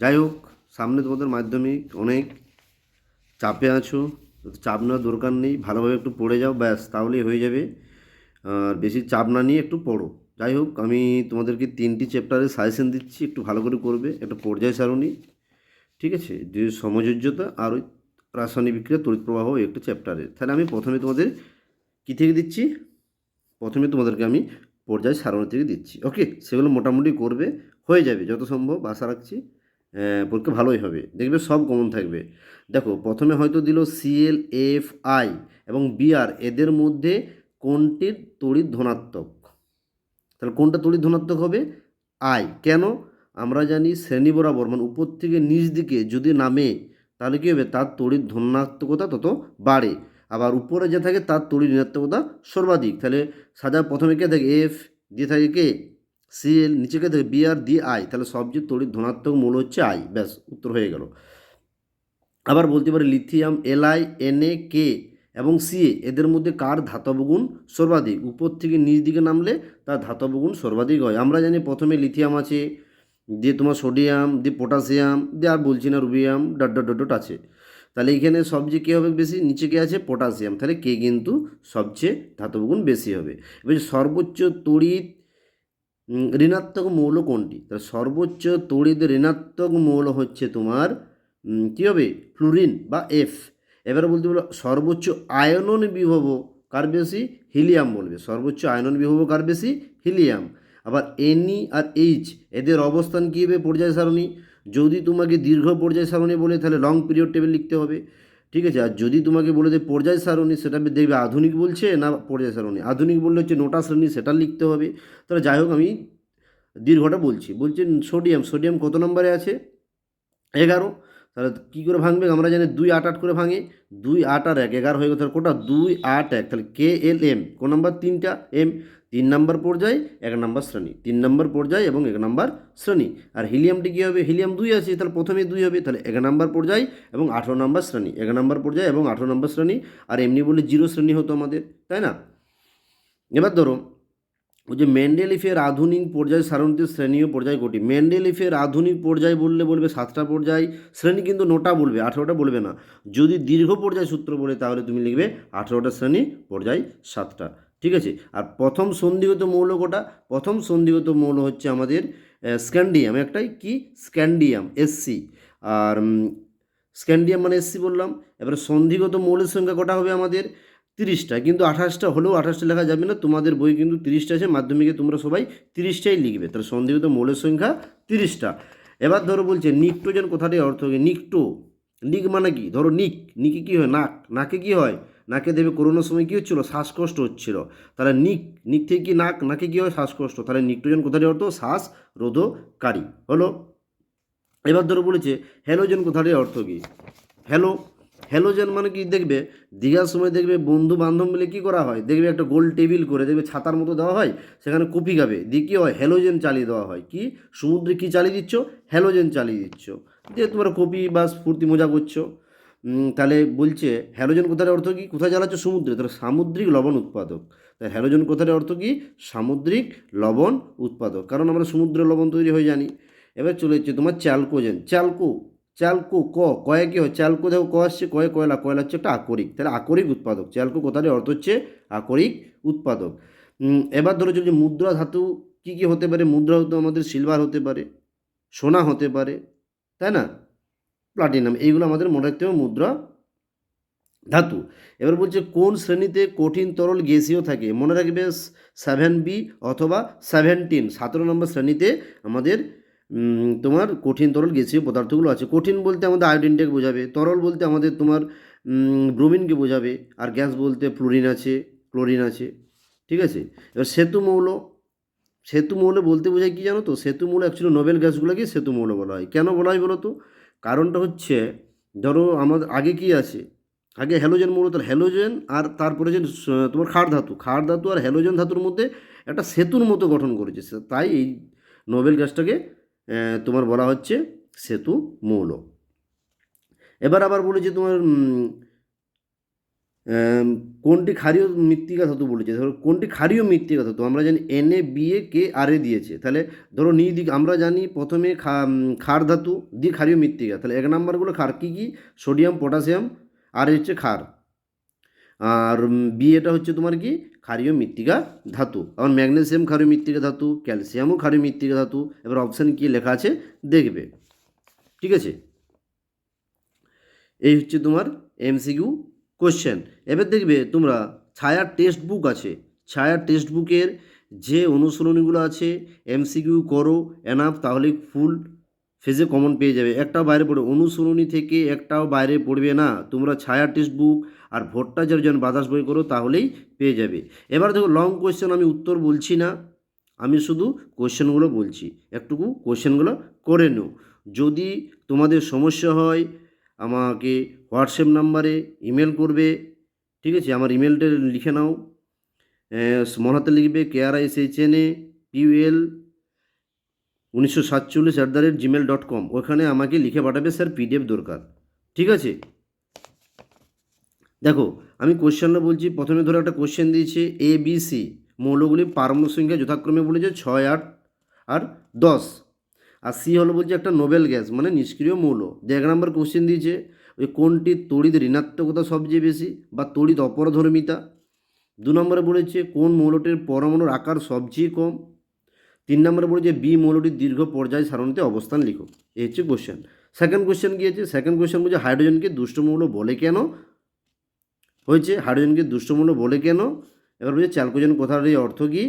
যাই হোক, সামনে তোমাদের মাধ্যমিক, অনেক চাপে আছো, চাপ নেওয়ার দরকার নেই, ভালোভাবে একটু পড়ে যাও, ব্যাস তাহলেই হয়ে যাবে। আর বেশি চাপ না নিয়ে একটু পড়ো। যাই হোক, আমি তোমাদেরকে 3টি চ্যাপ্টারে সাজেশন দিচ্ছি, একটু ভালো করে করবে। একটা পর্যায় সারণী, ঠিক আছে, যে সমযোজ্যতা আর ওই রাসায়নিক বিক্রিয়া তড়িৎ প্রবাহ একটা চ্যাপ্টারে। তাহলে আমি প্রথমে তোমাদের কী থেকে দিচ্ছি, প্রথমে তোমাদেরকে আমি পর্যায় সারণী থেকে দিচ্ছি। ওকে, সেগুলো মোটামুটি করবে, হয়ে যাবে যত সম্ভব, আশা রাখছি। পরীক্ষা ভালোই হবে, দেখবে সব কমন থাকবে। দেখো, প্রথমে হয়তো দিল ClFI এবং Br, এদের মধ্যে কোনটির তড়িৎ ধনাত্মক। তাহলে কোনটা তড়িৎ ধনাত্মক হবে? আই। কেন? আমরা জানি শ্রেণী বরাবর মানে উপর থেকে নিচ দিকে যদি নামে তাহলে কী হবে, তার তড়িৎ ধনাত্মকতা তত বাড়ে। আবার উপরে যে থাকে তার তড়িৎ ঋণাত্মকতা সর্বাধিক। তাহলে সাজা প্রথমে কে থাকে এফ, দিয়ে থাকে কে Cl, নিচে কে থাকে Br, দিয়ে আই। তাহলে সবচেয়ে তড়িৎ ধনাত্মক মূল হচ্ছে আই। ব্যাস, উত্তর হয়ে গেল। আবার বলতে পারি লিথিয়াম, Li, Na, K এবং Ca, এদের মধ্যে কার ধাতব গুণ সর্বাধিক? উপর থেকে নিচ দিকে নামলে তার ধাতব গুণ সর্বাধিক হয়। আমরা জানি প্রথমে লিথিয়াম আছে, দিয়ে তোমার সোডিয়াম, দিয়ে পটাশিয়াম, দিয়ে আর বলছি না রুবিয়াম, ডট ডট ডট ডট আছে। তাহলে এইখানে সবচেয়ে কী হবে বেশি? নিচে কে আছে? পটাশিয়াম। তাহলে কে কিন্তু সবচেয়ে ধাতব গুণ বেশি হবে। এবার সর্বোচ্চ তড়িৎ ঋণাত্মক মৌল কোনটি? তাহলে সর্বোচ্চ তড়িৎ ঋণাত্মক মৌল হচ্ছে তোমার কী হবে? ফ্লুরিন বা এফ। এবারে বলতে বলো সর্বোচ্চ আয়নন বিভব কার বেশি? হিলিয়াম বলবে। সর্বোচ্চ আয়নন বিভব কার বেশি? হিলিয়াম। আবার Ni আর H, এদের অবস্থান কী হবে পর্যায় সারণী? যদি তোমাকে দীর্ঘ পর্যায় সারণী বলে তাহলে লং পিরিয়ড টেবিল লিখতে হবে, ঠিক আছে। আর যদি তোমাকে বলে যে পর্যায় সারণী, সেটা দেখবে আধুনিক বলছে না পর্যায় সারণী। আধুনিক বললে হচ্ছে নোটা শ্রেণী, সেটা লিখতে হবে। তাহলে যাই হোক, আমি দীর্ঘটা বলছি। বলছেন সোডিয়াম, সোডিয়াম কত নম্বরে আছে? 11। তাহলে কী করে ভাঙবে? আমরা জানি 2 8 8 করে ভাঙে, 2 8 আর 1 11 হয়ে গেল। তাহলে কোটা 2 8 1। তাহলে KLM কোন নাম্বার? 3টা এম, 3 নম্বর পর্যায় 1 নম্বর শ্রেণী, 3 নম্বর পর্যায় এবং 1 নম্বর শ্রেণী। আর হিলিয়ামটি কী হবে? হিলিয়াম 2 আছে, তাহলে প্রথমে 2 হবে। তাহলে 1 নম্বর পর্যায় এবং 18 নম্বর শ্রেণী, 1 নম্বর পর্যায় এবং 18 নম্বর শ্রেণী। আর এমনি বলে 0 শ্রেণী হতো আমাদের, তাই না? এবার ধরো ওই যে মেন্ডেলিফের আধুনিক পর্যায় সারণীতে শ্রেণী ও পর্যায় কোটি? মেন্ডেলিফের আধুনিক পর্যায় বললে বলবে 7টা পর্যায়, শ্রেণী কিন্তু 9টা বলবে, 18টা বলবে না। যদি দীর্ঘ পর্যায় সূত্র বলে তাহলে তুমি লিখবে 18টা শ্রেণী, পর্যায় 7টা, ঠিক আছে। আর প্রথম সন্ধিগত মৌল কোটা? প্রথম সন্ধিগত মৌল হচ্ছে আমাদের স্ক্যান্ডিয়াম, একটাই কি স্ক্যান্ডিয়াম SC। আর স্ক্যান্ডিয়াম মানে SC বললাম। এবারে সন্ধিগত মৌলের সংখ্যা কটা হবে আমাদের? 30টা, কিন্তু 28টা হলেও 28টা লেখা যাবে না, তোমাদের বই কিন্তু 30টা আছে, মাধ্যমিকে তোমরা সবাই 30টাই লিখবে। তাহলে সন্ধিগত মৌলের সংখ্যা 30টা। এবার ধরো বলছে নিকটোজেন কথাটির অর্থ কি? নিকটো, নিক মানে কি? ধরো নিক, নিকে কী হয়? নাক। নাকে কী হয়? নাকে দেবে করোনার সময় কী হচ্ছিলো? শ্বাসকষ্ট হচ্ছিল। তাহলে নিক, নিক থেকে কি নাক, নাকে কী হয়? শ্বাসকষ্ট। তাহলে নিকটোজেন কথাটির অর্থ শ্বাসরোধকারী হলো। এবার ধরো বলেছে হ্যালোজেন কথাটির অর্থ কী? হ্যালো, হ্যালোজেন মানে কি? দেখবে দীঘার সময় দেখবে বন্ধু বান্ধব মিলে কী করা হয়, দেখবে একটা গোল টেবিল করে দেখবে ছাতার মতো দেওয়া হয়, সেখানে কপি খাবে, দিয়ে কী হয়? হ্যালোজেন চালিয়ে দেওয়া হয়। কি সমুদ্রে কী চালিয়ে দিচ্ছ? হ্যালোজেন চালিয়ে দিচ্ছ, দিয়ে তোমরা কপি বা ফুর্তি মজা করছো। তাহলে বলছে হ্যালোজেন কথার অর্থ কী? কোথায় জ্বালাচ্ছ? সমুদ্রে। তাহলে সামুদ্রিক লবণ উৎপাদক। তাই হ্যালোজেন কথার অর্থ কী? সামুদ্রিক লবণ উৎপাদক, কারণ আমরা সমুদ্রের লবণ তৈরি হয়ে জানি। এবার চলে যাচ্ছে তোমার চ্যালকোজেন। চ্যালকো, চ্যালকো কয়ে কী হয়? চ্যালকো দেখো ক আসছে, কয়ে কয়লা, কয়লা হচ্ছে একটা আকরিক, তাহলে আকরিক উৎপাদক। চ্যালকো কথাটির অর্থ হচ্ছে আকরিক উৎপাদক। এবার ধরো যে মুদ্রা ধাতু কী কী হতে পারে? মুদ্রা ধাতু আমাদের সিলভার হতে পারে, সোনা হতে পারে, তাই না, প্লাটিনাম, এইগুলো আমাদের মনে রাখতে হবে মুদ্রা ধাতু। এবার বলছে কোন শ্রেণীতে কঠিন তরল গ্যাসীয় থাকে? মনে রাখবে 7B অথবা 17, 17 নম্বর শ্রেণীতে আমাদের তোমার কঠিন তরল গ্যাসীয় পদার্থগুলো আছে। কঠিন বলতে আমাদের আয়োডিনটাকে বোঝাবে, তরল বলতে আমাদের তোমার ব্রোমিনকে বোঝাবে, আর গ্যাস বলতে ফ্লোরিন আছে, ক্লোরিন আছে, ঠিক আছে। এবার সেতু মৌল, সেতু মৌল বলতে বোঝায় কি জানো তো? সেতু মৌল অ্যাকচুয়ালি নোবেল গ্যাসগুলোকে সেতু মৌল বলা হয়। কেন বলা হয় বলো তো? কারণটা হচ্ছে ধরো আমাদের আগে কি আছে? আগে হ্যালোজেন মৌল, তার হ্যালোজেন আর তারপরে যে তোমার ক্ষার ধাতু, ক্ষার ধাতু আর হ্যালোজেন ধাতুর মধ্যে একটা সেতুর মতো গঠন করেছে, তাই এই নোবেল গ্যাসটাকে তোমার বলা হচ্ছে সেতু মৌল। এবার আবার বলেছি তোমার কোনটি ক্ষারীয় মৃত্তিকা ধাতু বলেছে, ধরো কোনটি ক্ষারীয় মৃত্তিকা ধাতু, আমরা জানি NaBa দিয়েছে, তাহলে ধরো দিক আমরা জানি প্রথমে ক্ষার ধাতু দিয়ে ক্ষারীয় মৃত্তিকা, তাহলে 1 নম্বরগুলো ক্ষার কী কী, সোডিয়াম, পটাশিয়াম, আর হচ্ছে ক্ষার, আর বিএটা হচ্ছে তোমার কি ক্ষারীয় মৃত্তিকা ধাতু। আর ম্যাগনেসিয়াম ক্ষারীয় মৃত্তিকা ধাতু, ক্যালসিয়ামও ক্ষারীয় মৃত্তিকা ধাতু। এবার অপশান কী লেখা আছে দেখবে, ঠিক আছে। এই হচ্ছে তোমার MCQ কোশ্চেন। এবার দেখবে তোমরা ছায়ার টেক্সট বুক আছে, ছায়ার টেক্সট বুকের যে অনুশীলনীগুলো আছে MCQ করো এনাফ, তাহলে ফুল ফেজে কমন পেয়ে যাবে, একটাও বাইরে পড়বে, অনুশীলনী থেকে একটাও বাইরে পড়বে না। তোমরা ছায়ার টেক্সট বুক আর ভট্টাচার্য বাতাস বই করো তাহলেই পেয়ে যাবে। এবার দেখো লং কোশ্চেন আমি উত্তর বলছি না, আমি শুধু কোশ্চেনগুলো বলছি, একটুকু কোশ্চেনগুলো করে নাও। যদি তোমাদের সমস্যা হয় আমাকে হোয়াটসঅ্যাপ নাম্বারে ইমেল করবে, ঠিক আছে। আমার ইমেলটা লিখে নাও, মনে লিখবে KRISHNAPUL 1947 @gmail.com, ওখানে আমাকে লিখে পাঠাবে স্যার PDF দরকার, ঠিক আছে। দেখো আমি কোশ্চেনটা বলছি, প্রথমে ধরো একটা কোশ্চেন দিয়েছে ABC মৌলগুলি পারমাণবিক সংখ্যা যথাক্রমে বলেছে 6, 8 আর 10, আর সি হলো বলছে একটা নোবেল গ্যাস মানে নিষ্ক্রিয় মৌল। 1 নম্বর কোশ্চেন দিয়েছে ওই কোনটি তড়িৎ ঋণাত্মকতা সবচেয়ে বেশি বা তড়িৎ অপরধর্মিতা। 2 নম্বরে বলেছে কোন মৌলটির পরমাণুর আকার সবচেয়ে কম। 3 নম্বরে বলেছে বি মৌলটির দীর্ঘ পর্যায় সারণীতে অবস্থান লিখো। এই হচ্ছে কোশ্চেন। সেকেন্ড কোশ্চেন গিয়েছে, সেকেন্ড কোশ্চেন বলছে হাইড্রোজেনকে দুষ্ট মৌল বলে কেন, হয়েছে হাইড্রোজেনকে দুষ্ট মৌল বলে কেন। এবার বলছে চ্যালকোজেন কথাটির অর্থ কী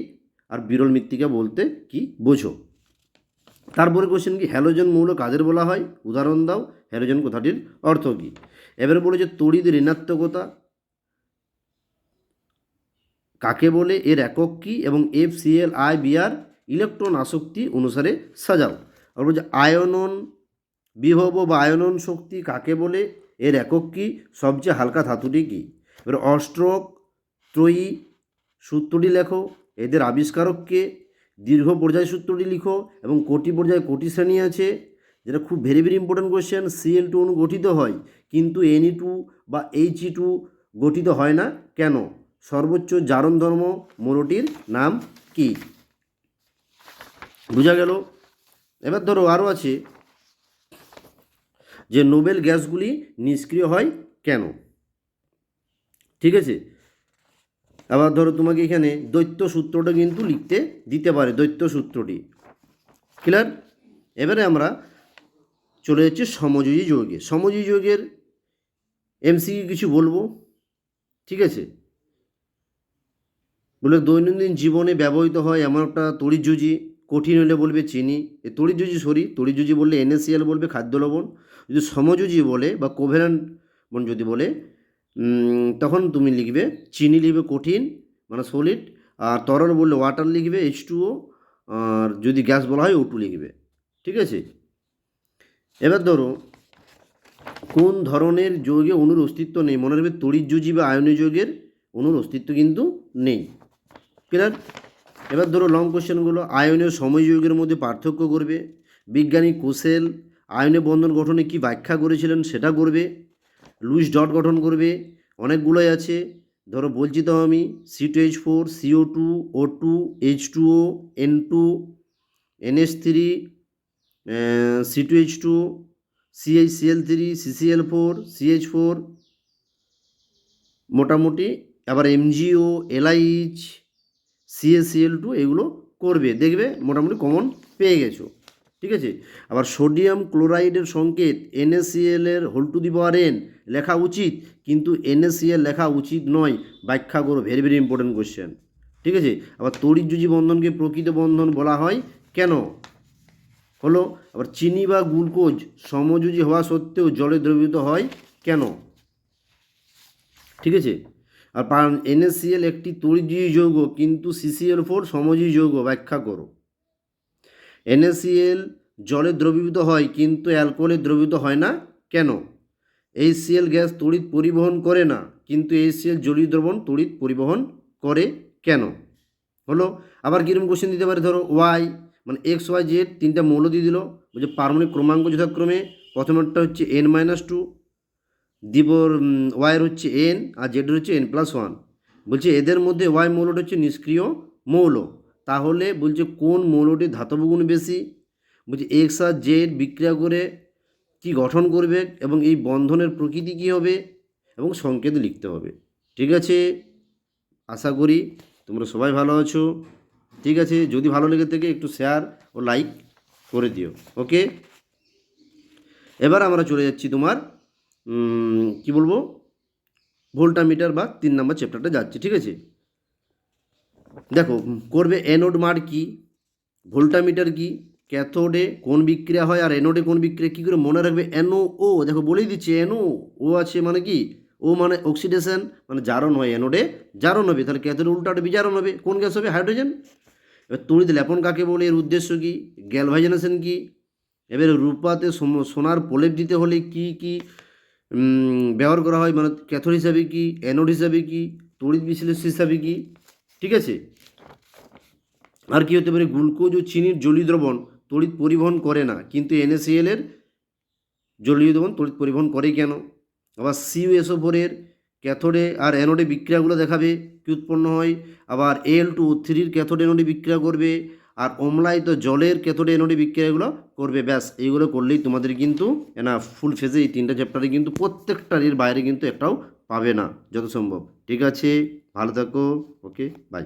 আর বিরল মৃত্তিকা বলতে কি বোঝো। তারপরে কোশ্চেন কি হ্যালোজেন মৌল কাদের বলা হয়, উদাহরণ দাও, হ্যালোজেন কথাটির অর্থ কী। এবারে বলেছে তড়িৎ ঋণাত্মকতা কাকে বলে, এর একক কী, এবং FCl IBr ইলেকট্রন আসক্তি অনুসারে সাজাও। আর বলছে আয়নন বিভব বা আয়নন শক্তি কাকে বলে, এর একক কী, সবচেয়ে হালকা ধাতুটি কী। এবার অস্ট্রোক ত্রয়ী সূত্রটি লেখো, এদের আবিষ্কারককে, দীর্ঘ পর্যায় সূত্রটি লিখো, এবং কোটি পর্যায়ে কোটি শ্রেণী আছে, যেটা খুব very very important question. Cl2 অণু গঠিত হয় কিন্তু Ne2 বা He2 গঠিত হয় না কেন, সর্বোচ্চ জারণ ধর্ম মৌলটির নাম কি। বোঝা গেল। এবার ধরো আরও আছে যে নোবেল গ্যাসগুলি নিষ্ক্রিয় হয় কেন, ঠিক আছে। আবার ধরো তোমাকে এখানে দ্বৈত সূত্রটা কিন্তু লিখতে দিতে পারে, দ্বৈত সূত্রটি, ক্লিয়ার। এবারে আমরা চলে যাচ্ছি সমযোজী যৌগে। সমযোজী যৌগের MCQ কিছু বলবো, ঠিক আছে। বলে দৈনন্দিন জীবনে ব্যবহৃত হয় এমন একটা তড়িৎযোজী, কঠিন হলে বলবে চিনি, এ তড়িৎযোজী বললে NaCl বলবে, খাদ্য লবণ। যদি সমযোজী বলে বা কোভ্যালেন্ট বন্ড যদি বলে তখন তুমি লিখবে চিনি, লিখবে কঠিন মানে সলিড, আর তরল বললে ওয়াটার লিখবে H2O, আর যদি গ্যাস বলা হয় O2 লিখবে, ঠিক আছে। এবার ধরো কোন ধরনের যৌগে অণুর অস্তিত্ব নেই, মনে রাখবে তড়িৎযোজী বা আয়নীয় যৌগের অণুর অস্তিত্ব কিন্তু নেই, ক্লিয়ার। এবার ধরো লং কোশ্চেনগুলো, আয়নীয় সমযোগের মধ্যে পার্থক্য করবে, বিজ্ঞানী কোসেল আয়নীয় বন্ধন গঠনে কি ব্যাখ্যা করেছিলেন সেটা করবে, লুইস ডট গঠন করবে, অনেকগুলোই আছে। ধরো বলছি তো আমি C2H4 CO2 O2 H2O N2 NH3 C2H2 CHCl3 CCl4 CH4 মোটামুটি। আবার MgO LiH CaCl2 এগুলো করবে, দেখবে মোটামুটি কমন পেয়ে গেছো, ঠিক আছে। আবার সোডিয়াম ক্লোরাইডের সংকেত NaCl এর n লেখা উচিত, কিন্তু NaCl লেখা উচিত নয়, ব্যাখ্যা করো, ভেরি ভেরি ইম্পর্টেন্ট কোশ্চেন, ঠিক আছে। আবার তড়িৎযোজী বন্ধনকে প্রকৃত বন্ধন বলা হয় কেন, হলো। আবার চিনি বা গ্লুকোজ সমযোজী হওয়া সত্ত্বেও জলে দ্রবীভূত হয় কেন, ঠিক আছে। আর NaCl একটি তড়িৎযোজী যৌগ কিন্তু CCl4 সমযোজী যৌগ, ব্যাখ্যা করো। NaCl জলে দ্রবীভূত হয় কিন্তু অ্যালকোহলে দ্রবীভূত হয় না কেন। HCl গ্যাস তড়িৎ পরিবহন করে না কিন্তু HCl জলীয় দ্রবণ তড়িৎ পরিবহন করে কেন, হলো। আবার কীরকম কোশ্চেন দিতে পারে, ধরো Y মানে XYZ তিনটা মৌল দিয়ে দিল, বলছে পারমাণবিক ক্রমাঙ্ক যথাক্রমে প্রথমেরটা হচ্ছে N-2, দ্বিবর ওয়াইয়ের হচ্ছে এন আর জেডের হচ্ছে n+1। বলছে এদের মধ্যে ওয়াই মৌলটা হচ্ছে নিষ্ক্রিয় মৌল, তাহলে বলছে কোন মৌলটি ধাতব গুণ বেশি। বলছে এক্স আর জেড বিক্রিয়া করে কি গঠন করবে এবং এই বন্ধনের প্রকৃতি কী হবে এবং সংকেত লিখতে হবে। ঠিক আছে, আশা করি তোমরা সবাই ভালো আছো। ঠিক আছে, যদি ভালো লেগে থাকে একটু শেয়ার ও লাইক করে দিও। ওকে, এবার আমরা চলে যাচ্ছি তোমার কি বলবো, ভোল্টামিটার বা 3 নম্বর চ্যাপ্টারটা যাচ্ছে। ঠিক আছে, দেখো করবে অ্যানোড মার্ক কি, ভোল্টামিটার কি, ক্যাথোডে কোন বিক্রিয়া হয় আর অ্যানোডে কোন বিক্রিয়া, কী করে মনে রাখবে। NO, দেখো বলেই দিচ্ছি NO আছে মানে কি, ও মানে অক্সিডেশন, মানে জারণ হয়, অ্যানোডে জারণ হবে, তাহলে ক্যাথোডে উল্টাটা বিজারণ হবে। কোন গ্যাস হবে, হাইড্রোজেন। এবার তড়িৎ লেপন কাকে বলে, এর উদ্দেশ্য কি, গ্যালভাইজেশন কি। এবারে রূপাতে সোনার প্রলেপ দিতে হলে কি কি ব্যবহার করা হয়, মানে ক্যাথোড হিসাবে কি, অ্যানোড হিসাবে কি, তড়িৎ বিশ্লেষক হিসাবে কি। ঠিক আছে, আর কি হতে পারে, গ্লুকোজ ও চিনির জলীয় দ্রবণ তড়িৎ পরিবহন করে না, কিন্তু NaCl এর জলীয় দ্রবণ তড়িৎ পরিবহন করে কেন। আবার CuSO4 ক্যাথোডে আর অ্যানোডে বিক্রিয়াগুলো দেখাবে কি উৎপন্ন হয়। আবার Al2O3 ক্যাথোডে অ্যানোডে বিক্রিয়া করবে, আর অম্লায়িত জলের ক্যাথোডে অ্যানোডে বিক্রিয়াগুলো করবে। ব্যাস এইগুলো করলেই তোমাদের কিন্তু ফুল ফেজে এই 3টা চ্যাপ্টারে কিন্তু প্রত্যেকটার এর বাইরে কিন্তু একটাও পাবে না যত সম্ভব। ঠিক আছে, ভালো থাকো। ওকে, বাই।